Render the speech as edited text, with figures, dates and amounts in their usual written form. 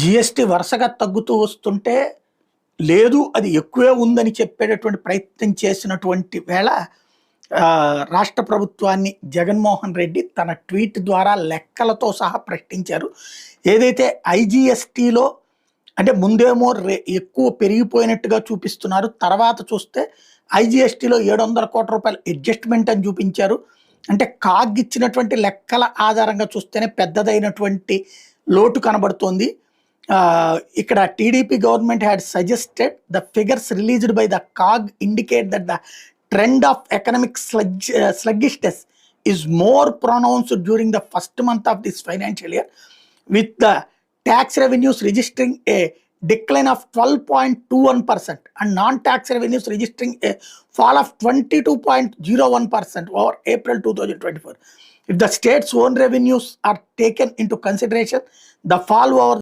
GST వరుసగా తగ్గుతూ వస్తుంటే, లేదు అది ఎక్కువే ఉందని చెప్పేటటువంటి ప్రయత్నం చేసినటువంటి వేళ రాష్ట్ర ప్రభుత్వాన్ని జగన్మోహన్ రెడ్డి తన ట్వీట్ ద్వారా లెక్కలతో సహా ప్రకటించారు. ఏదైతే ఐజీఎస్టీలో అంటే ముందేమో ఎక్కువ పెరిగిపోయినట్టుగా చూపిస్తున్నారు. తర్వాత చూస్తే ఐజీఎస్టీలో 700 కోట్ల రూపాయల అడ్జస్ట్‌మెంట్ అని చూపించారు. అంటే కాగ్ ఇచ్చినటువంటి లెక్కల ఆధారంగా చూస్తేనే పెద్దదైనటువంటి లోటు కనబడుతోంది. ఇక్కడ TDP government had suggested the figures released by the CAG indicate that the trend of economic sluggishness is more pronounced during the first month of this financial year, with the tax revenues registering a decline of 12.21% and non-tax revenues registering a fall of 22.01% over April 2024. If the state's own revenues are taken into consideration, the fall over